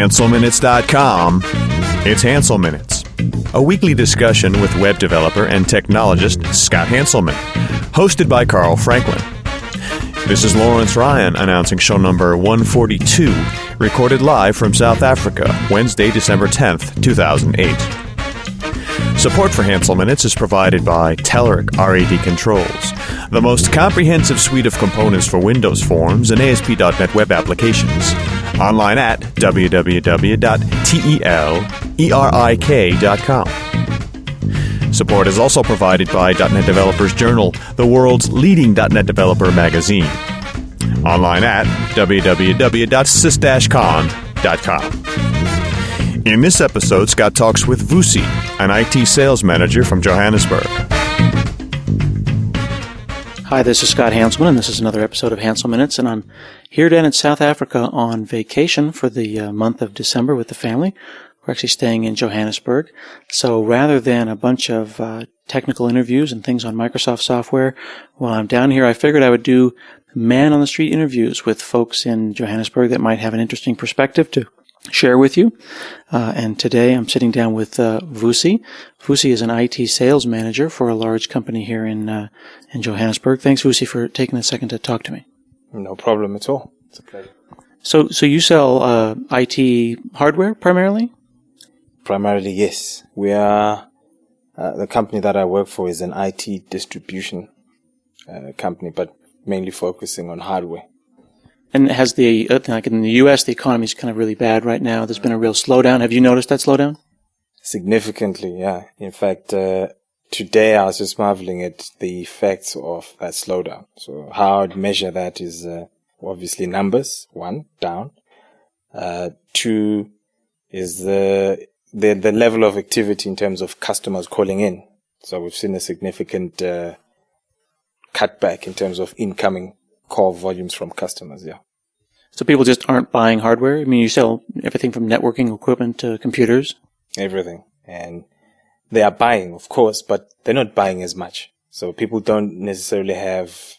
HanselMinutes.com. It's Hansel Minutes, a weekly discussion with web developer and technologist Scott Hanselman, hosted by Carl Franklin. This is Lawrence Ryan announcing show number 142, recorded live from South Africa, Wednesday, December 10th, 2008. Support for Hansel Minutes is provided by Telerik RAD Controls, the most comprehensive suite of components for Windows Forms and ASP.NET web applications. Online at www.telerik.com. Support is also provided by .NET Developers Journal, the world's leading .NET developer magazine. Online at www.sys-con.com. In this episode, Scott talks with Vusi, an IT sales manager from Johannesburg. Hi, this is Scott Hanselman, and this is another episode of Hansel Minutes, and I'm here down in South Africa on vacation for the month of December with the family. We're actually staying in Johannesburg. So rather than a bunch of technical interviews and things on Microsoft software, while I'm down here, I figured I would do man-on-the-street interviews with folks in Johannesburg that might have an interesting perspective to share with you. And today I'm sitting down with Vusi. Vusi is an IT sales manager for a large company here in Johannesburg. Thanks, Vusi, for taking a second to talk to me. No problem at all. It's a pleasure. So you sell IT hardware primarily? Primarily, yes. We are the company that I work for is an IT distribution company, but mainly focusing on hardware. And has like in the U.S., the economy is kind of really bad right now. There's been a real slowdown. Have you noticed that slowdown? Significantly, yeah. In fact, today I was just marveling at the effects of that slowdown. So how I'd measure that is obviously numbers. 1, down. 2 is the level of activity in terms of customers calling in. So we've seen a significant cutback in terms of incoming call volumes from customers, yeah. So people just aren't buying hardware? I mean, you sell everything from networking equipment to computers? Everything. And they are buying, of course, but they're not buying as much. So people don't necessarily have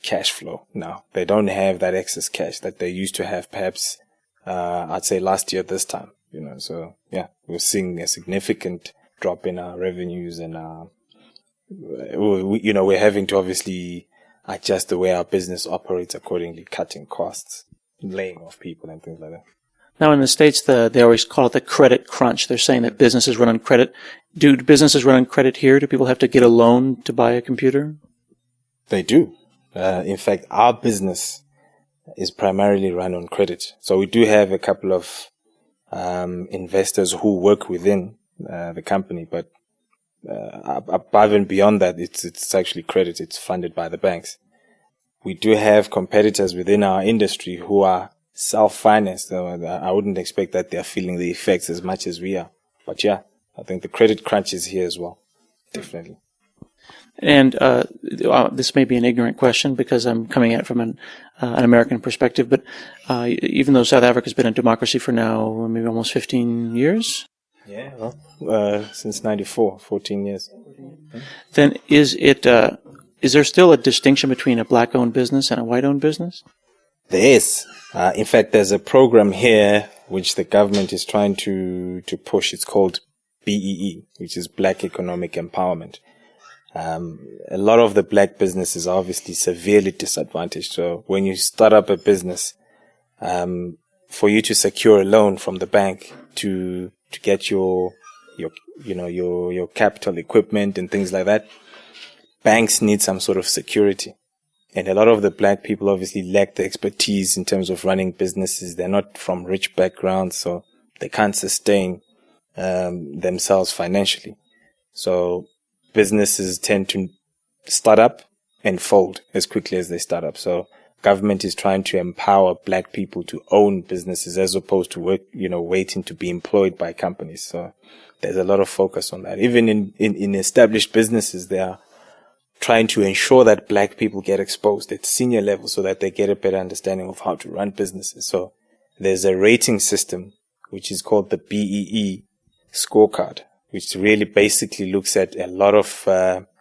cash flow now. They don't have that excess cash that they used to have perhaps, I'd say last year this time, you know. So, yeah, we're seeing a significant drop in our revenues and, we're having to obviously adjust the way our business operates accordingly, cutting costs, laying off people and things like that. Now in the States, they always call it the credit crunch. They're saying that businesses run on credit. Do businesses run on credit here? Do people have to get a loan to buy a computer? They do. In fact, our business is primarily run on credit. So we do have a couple of investors who work within the company, but above and beyond that, it's actually credit. It's funded by the banks. We do have competitors within our industry who are self-financed. I wouldn't expect that they're feeling the effects as much as we are. But yeah, I think the credit crunch is here as well. Definitely. And this may be an ignorant question because I'm coming at it from an American perspective, but even though South Africa's been a democracy for now maybe almost 15 years? Yeah, well, since 94, 14 years. Then is there still a distinction between a black-owned business and a white-owned business? There is. In fact, there's a program here which the government is trying to push. It's called BEE, which is Black Economic Empowerment. A lot of the black businesses are obviously severely disadvantaged. So when you start up a business, for you to secure a loan from the bank to get your capital equipment and things like that, banks need some sort of security. And a lot of the black people obviously lack the expertise in terms of running businesses. They're not from rich backgrounds, so they can't sustain themselves financially. So businesses tend to start up and fold as quickly as they start up. So government is trying to empower black people to own businesses as opposed to waiting to be employed by companies. So there's a lot of focus on that. Even in established businesses, they are trying to ensure that black people get exposed at senior level so that they get a better understanding of how to run businesses. So there's a rating system, which is called the BEE scorecard, which really basically looks at a lot of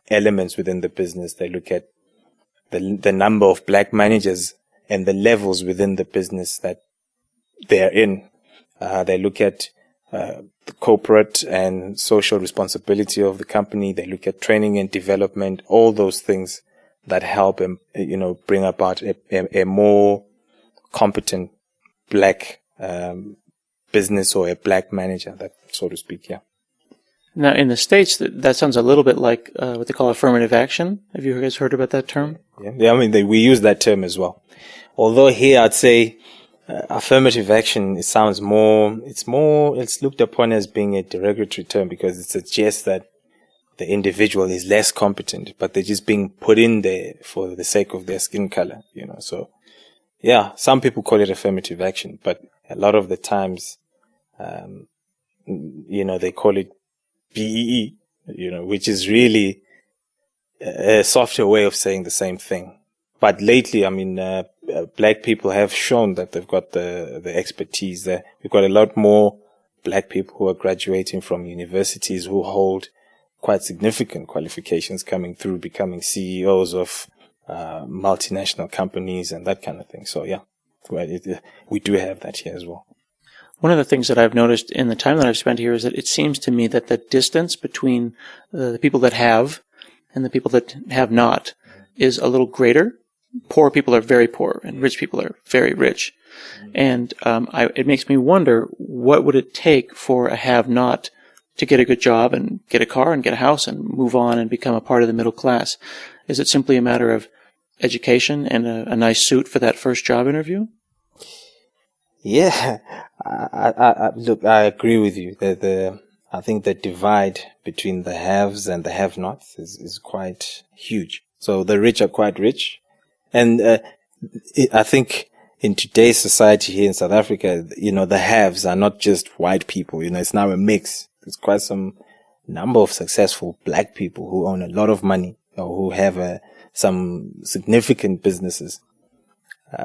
elements within the business. They look at the number of black managers and the levels within the business that they're in. They look at the corporate and social responsibility of the company. They look at training and development, all those things that help bring about a more competent black business or a black manager, that so to speak. Yeah. Now, in the States, that sounds a little bit like what they call affirmative action. Have you guys heard about that term? Yeah. I mean, we use that term as well. Although here I'd say affirmative action, it's looked upon as being a derogatory term because it suggests that the individual is less competent, but they're just being put in there for the sake of their skin color, So, yeah, some people call it affirmative action, but a lot of the times, they call it BEE, which is really a softer way of saying the same thing. But lately, I mean, black people have shown that they've got the expertise there. We've got a lot more black people who are graduating from universities who hold quite significant qualifications coming through, becoming CEOs of multinational companies and that kind of thing. So, yeah, we do have that here as well. One of the things that I've noticed in the time that I've spent here is that it seems to me that the distance between the people that have and the people that have not is a little greater. Poor people are very poor and rich people are very rich. And it makes me wonder, what would it take for a have-not to get a good job and get a car and get a house and move on and become a part of the middle class? Is it simply a matter of education and a nice suit for that first job interview? Yeah, look, I agree with you. I think the divide between the haves and the have-nots is quite huge. So the rich are quite rich. And I think in today's society here in South Africa, the haves are not just white people. It's now a mix. There's quite some number of successful black people who own a lot of money or who have some significant businesses.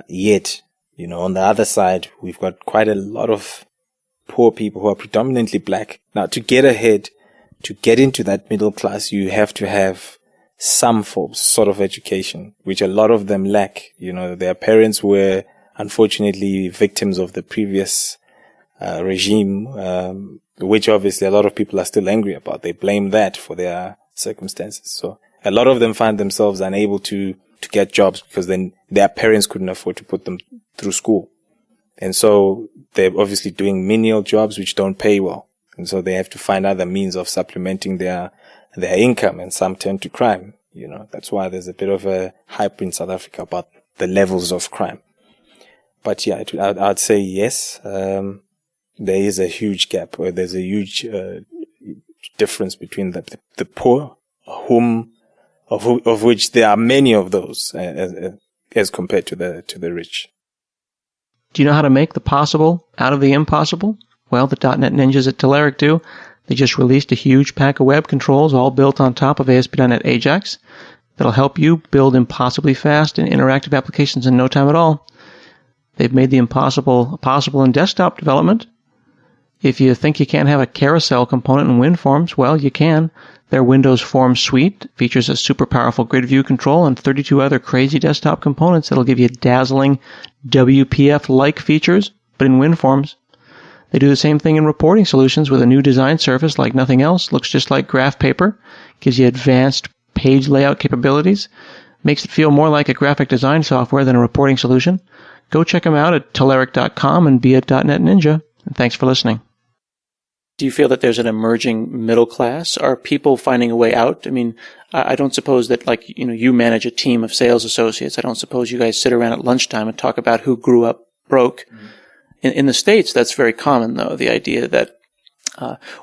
Yet, on the other side, we've got quite a lot of poor people who are predominantly black. Now, to get ahead, to get into that middle class, you have to have some sort of education, which a lot of them lack. Their parents were unfortunately victims of the previous regime, which obviously a lot of people are still angry about. They blame that for their circumstances. So a lot of them find themselves unable to get jobs because then their parents couldn't afford to put them through school. And so they're obviously doing menial jobs which don't pay well. And so they have to find other means of supplementing their income, and some turn to crime. That's why there's a bit of a hype in South Africa about the levels of crime. But yeah, I'd say yes. There is a huge gap, or there's a huge difference between the poor, of which there are many of those, as compared to the rich. Do you know how to make the possible out of the impossible? Well, the .NET ninjas at Telerik do. They just released a huge pack of web controls all built on top of ASP.NET Ajax that'll help you build impossibly fast and interactive applications in no time at all. They've made the impossible possible in desktop development. If you think you can't have a carousel component in WinForms, well, you can. Their Windows Forms suite features a super powerful grid view control and 32 other crazy desktop components that'll give you dazzling WPF-like features, but in WinForms. They do the same thing in reporting solutions with a new design surface like nothing else. Looks just like graph paper. Gives you advanced page layout capabilities. Makes it feel more like a graphic design software than a reporting solution. Go check them out at Telerik.com and be a .NET Ninja. And thanks for listening. Do you feel that there's an emerging middle class? Are people finding a way out? I mean, I don't suppose that, you manage a team of sales associates. I don't suppose you guys sit around at lunchtime and talk about who grew up broke. Mm-hmm. In the States, that's very common, though, the idea that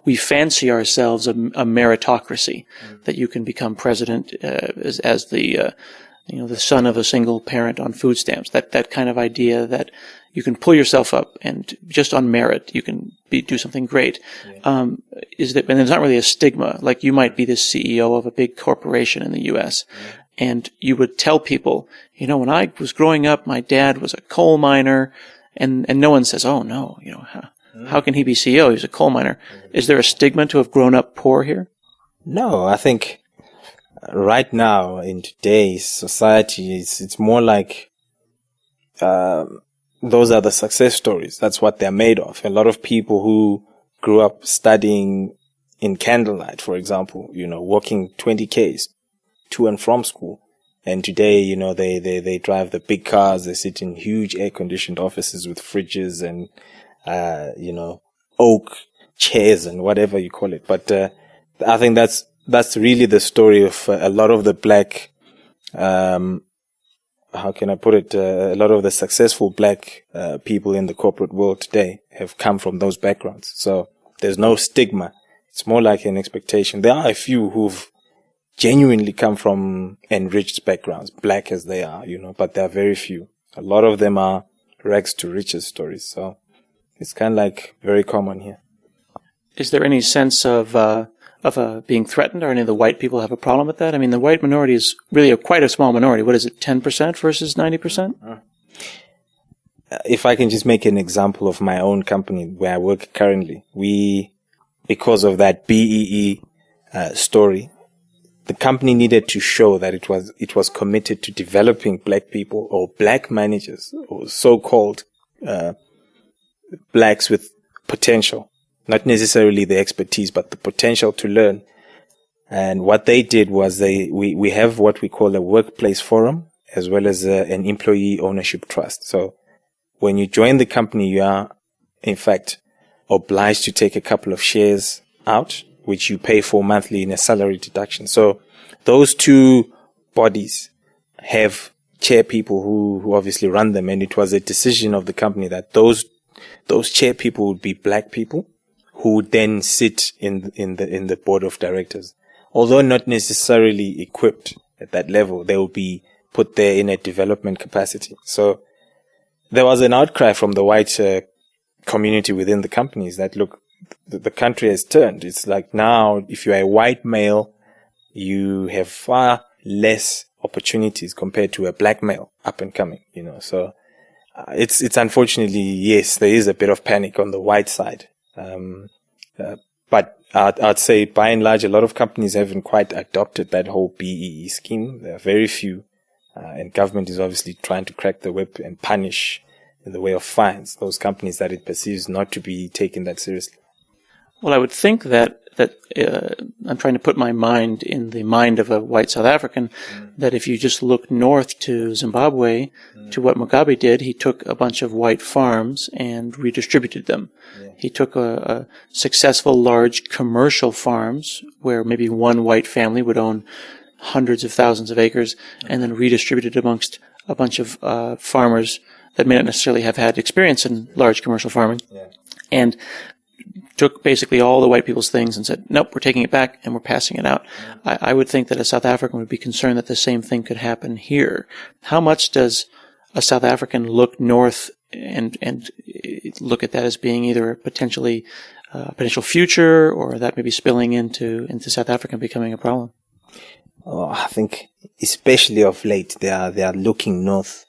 we fancy ourselves a meritocracy, that you can become president as the son of a single parent on food stamps. That kind of idea that you can pull yourself up and just on merit you can do something great. Yeah. And there's not really a stigma. Like, you might be the CEO of a big corporation in the U.S. And you would tell people, when I was growing up, my dad was a coal miner. And no one says, oh no, how can he be CEO? He's a coal miner. Is there a stigma to have grown up poor here? No, I think right now in today's society, it's more like, those are the success stories. That's what they're made of. A lot of people who grew up studying in candlelight, for example, walking 20 Ks to and from school. And today, they drive the big cars. They sit in huge air conditioned offices with fridges and, oak chairs and whatever you call it. But, I think that's really the story of a lot of the black, how can I put it? A lot of the successful black people in the corporate world today have come from those backgrounds. So there's no stigma. It's more like an expectation. There are a few who've genuinely come from enriched backgrounds, black as they are, but there are very few. A lot of them are rags to riches stories. So it's kind of like very common here. Is there any sense of being threatened, or any of the white people have a problem with that? I mean, the white minority is really quite a small minority. What is it, 10% versus 90%? If I can just make an example of my own company where I work currently, because of that BEE story, the company needed to show that it was committed to developing black people or black managers or so-called blacks with potential. Not necessarily the expertise, but the potential to learn. And what they did was we have what we call a workplace forum as well as an employee ownership trust. So when you join the company, you are in fact obliged to take a couple of shares out, which you pay for monthly in a salary deduction. So those two bodies have chair people who obviously run them. And it was a decision of the company that those chair people would be black people who would then sit in the board of directors. Although not necessarily equipped at that level, they will be put there in a development capacity. So there was an outcry from the white community within the companies that, look, the country has turned. It's like now, if you're a white male, you have far less opportunities compared to a black male up and coming, So it's unfortunately, yes, there is a bit of panic on the white side. But I'd say by and large, a lot of companies haven't quite adopted that whole BEE scheme. There are very few, and government is obviously trying to crack the whip and punish in the way of fines those companies that it perceives not to be taken that seriously. Well, I would think that I'm trying to put my mind in the mind of a white South African, that if you just look north to Zimbabwe, to what Mugabe did, he took a bunch of white farms and redistributed them. Yeah. He took a successful large commercial farms where maybe one white family would own hundreds of thousands of acres, and then redistributed amongst a bunch of farmers that may not necessarily have had experience in large commercial farming. Yeah. And took basically all the white people's things and said, nope, we're taking it back and we're passing it out. I would think that a South African would be concerned that the same thing could happen here. How much does a South African look north and look at that as being either a potential future, or that may be spilling into South Africa and becoming a problem? Oh, I think especially of late, they are looking north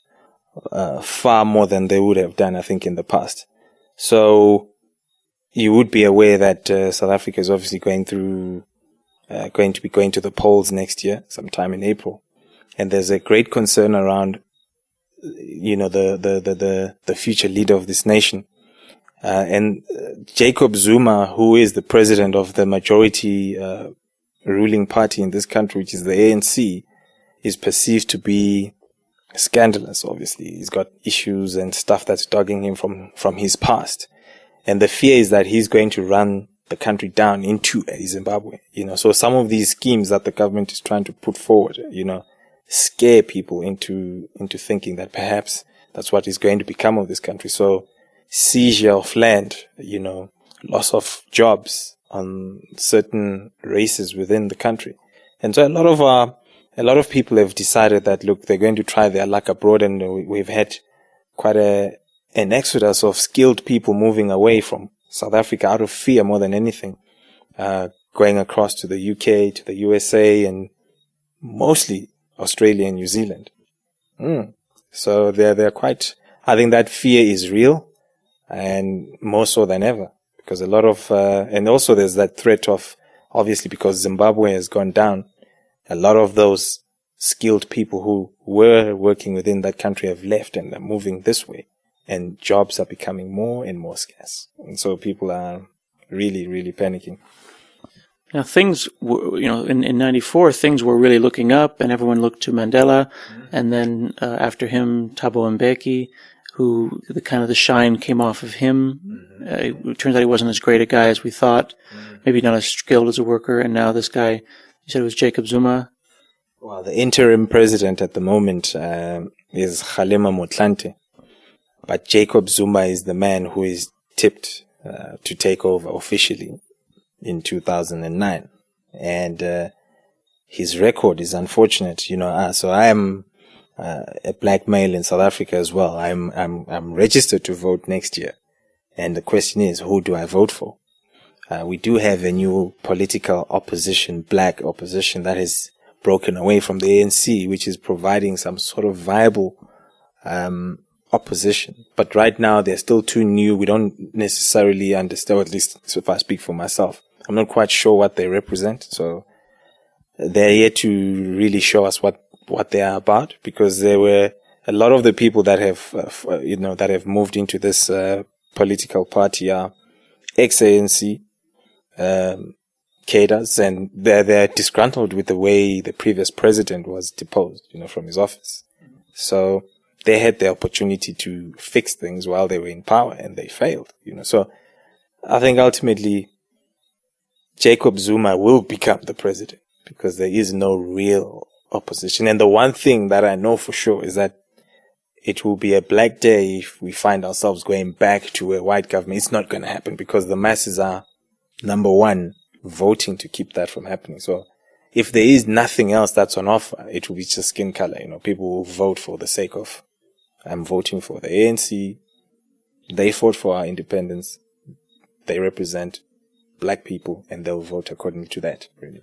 far more than they would have done, I think, in the past. So you would be aware that South Africa is obviously going to be going to the polls next year, sometime in April, and there's a great concern around, the future leader of this nation, and Jacob Zuma, who is the president of the majority ruling party in this country, which is the ANC, is perceived to be scandalous. Obviously, he's got issues and stuff that's dogging him from his past. And the fear is that he's going to run the country down into a Zimbabwe, So some of these schemes that the government is trying to put forward, scare people into thinking that perhaps that's what is going to become of this country. So seizure of land, loss of jobs on certain races within the country. And so a lot of people have decided that, look, they're going to try their luck abroad, and we've had quite an exodus of skilled people moving away from South Africa out of fear more than anything, going across to the UK, to the USA, and mostly Australia and New Zealand. So they're quite, I think that fear is real, and more so than ever, because a lot of, and also there's that threat of, obviously because Zimbabwe has gone down, a lot of those skilled people who were working within that country have left and are moving this way. and jobs are becoming more and more scarce. And so people are really, really panicking. Now, things were, in 94, things were really looking up, and everyone looked to Mandela, and then after him, Thabo Mbeki, who the shine came off of him. It turns out he wasn't as great a guy as we thought, maybe not as skilled as a worker, and now this guy, you said it was Jacob Zuma. Well, the interim president at the moment is Kgalema Motlanthe, but Jacob Zuma is the man who is tipped to take over officially in 2009, and his record is unfortunate. So I am a black male in South Africa as well. I'm registered to vote next year, and the question is, who do I vote for? We do have a new political opposition, black opposition, that has broken away from the ANC, which is providing some sort of viable opposition. But right now, they're still too new. We don't necessarily understand, or at least if I speak for myself, I'm not quite sure what they represent. So they're yet to really show us what they are about, because there were a lot of the people that have, that have moved into this political party are ex-ANC cadres, and they're disgruntled with the way the previous president was deposed, from his office. So they had the opportunity to fix things while they were in power, and they failed, So I think ultimately Jacob Zuma will become the president, because there is no real opposition. And the one thing that I know for sure is that it will be a black day if we find ourselves going back to a white government. It's not going to happen, because the masses are, number one, voting to keep that from happening. So if there is nothing else that's on offer, it will be just skin color. People will vote for the sake of, I'm voting for the ANC. They fought for our independence. They represent black people, and they'll vote according to that, really.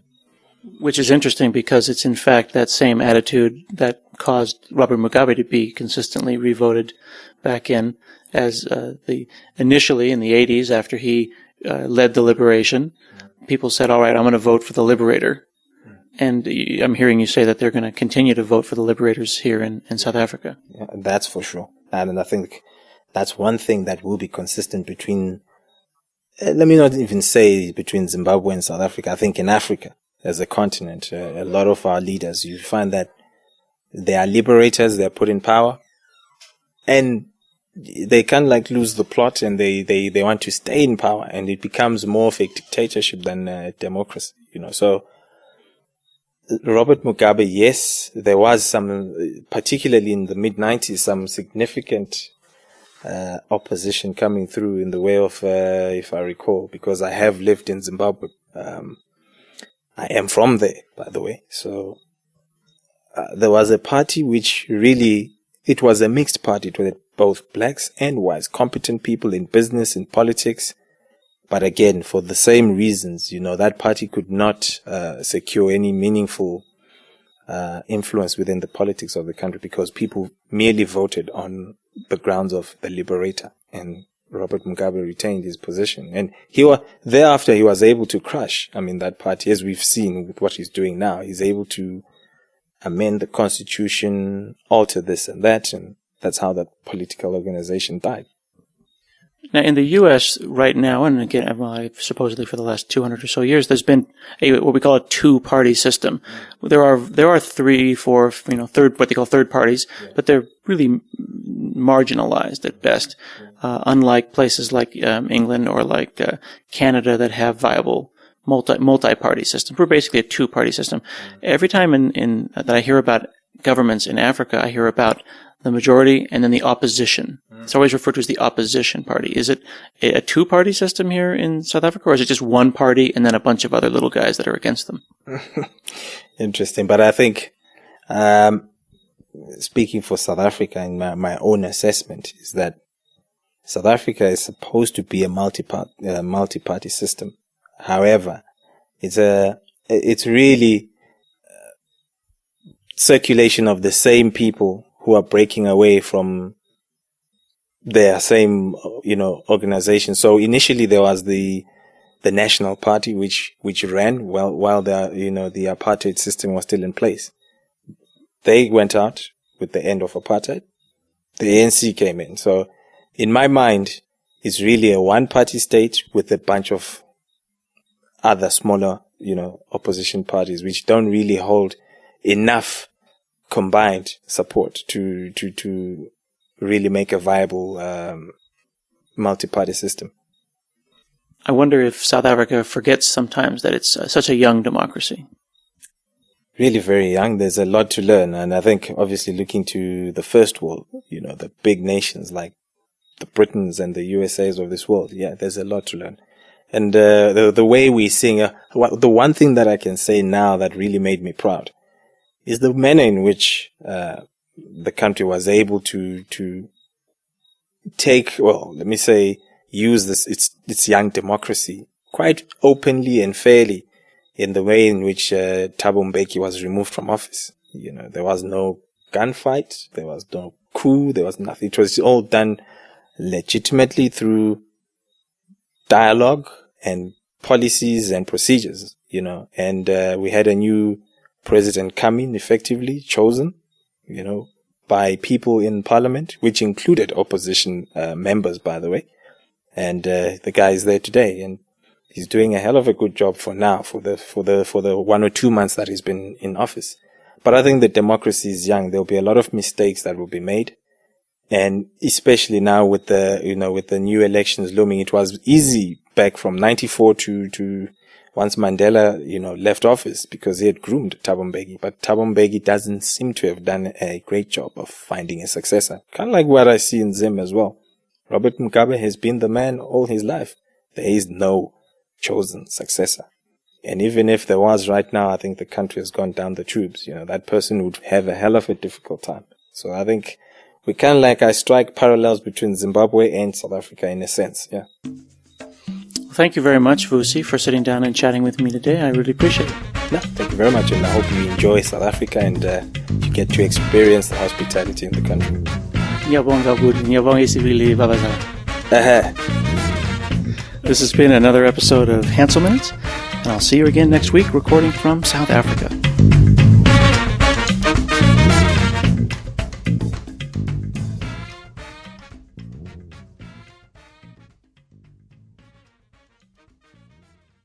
Which is interesting, because it's in fact that same attitude that caused Robert Mugabe to be consistently revoted back in, as initially in the 80s, after he led the liberation, people said, all right, I'm going to vote for the liberator. And I'm hearing you say that they're going to continue to vote for the liberators here in South Africa. Yeah, that's for sure. And I think that's one thing that will be consistent between, let me not even say between Zimbabwe and South Africa. I think in Africa as a continent, a lot of our leaders, you find that they are liberators, they're put in power, and they can't lose the plot, and they want to stay in power, and it becomes more of a dictatorship than a democracy, So Robert Mugabe, yes, there was some, particularly in the mid-90s, some significant opposition coming through in the way of, if I recall, because I have lived in Zimbabwe. I am from there, by the way. So there was a party which really, it was a mixed party. It was both blacks and whites, competent people in business, in politics. But again, for the same reasons, that party could not secure any meaningful influence within the politics of the country, because people merely voted on the grounds of the liberator, and Robert Mugabe retained his position. And thereafter he was able to crush, that party, as we've seen with what he's doing now. He's able to amend the constitution, alter this and that, and that's how that political organization died. Now, in the U.S. right now, and again, supposedly for the last 200 or so years, there's been what we call a two-party system. There are 3, 4, what they call third parties, but they're really marginalized at best. Unlike places like England or like Canada that have viable multi-party systems. We're basically a two-party system. Every time that I hear about governments in Africa, I hear about the majority and then the opposition. It's always referred to as the opposition party. Is it a two-party system here in South Africa, or is it just one party and then a bunch of other little guys that are against them? Interesting. But I think, speaking for South Africa, in my own assessment, is that South Africa is supposed to be a multi-party system. However, it's really circulation of the same people who are breaking away from their same, organization. So initially there was the National Party, which ran while the apartheid system was still in place. They went out with the end of apartheid. The ANC came in. So in my mind, is really a one-party state with a bunch of other smaller, opposition parties, which don't really hold enough combined support to really make a viable multi-party system. I wonder if South Africa forgets sometimes that it's such a young democracy. Really very young. There's a lot to learn. And I think obviously looking to the first world, the big nations like the Britons and the USAs of this world. Yeah, there's a lot to learn. And the way we sing, the one thing that I can say now that really made me proud is the manner in which the country was able to take, use this its young democracy quite openly and fairly in the way in which Thabo Mbeki was removed from office. There was no gunfight, there was no coup, there was nothing. It was all done legitimately through dialogue and policies and procedures, and we had a new president come in, effectively chosen, by people in parliament, which included opposition members, by the way. And the guy is there today, and he's doing a hell of a good job for now, for the 1 or 2 months that he's been in office. But I think the democracy is young. There'll be a lot of mistakes that will be made. And especially now with the new elections looming, it was easy back from 94 to once Mandela, left office because he had groomed Thabo Mbeki. But Thabo Mbeki doesn't seem to have done a great job of finding a successor. Kind of like what I see in Zim as well. Robert Mugabe has been the man all his life. There is no chosen successor. And even if there was right now, I think the country has gone down the tubes. That person would have a hell of a difficult time. So I think we I strike parallels between Zimbabwe and South Africa in a sense. Yeah. Well, thank you very much, Vusi, for sitting down and chatting with me today. I really appreciate it. No, thank you very much. And I hope you enjoy South Africa and you get to experience the hospitality in the country. This has been another episode of Hansel Minutes, and I'll see you again next week recording from South Africa.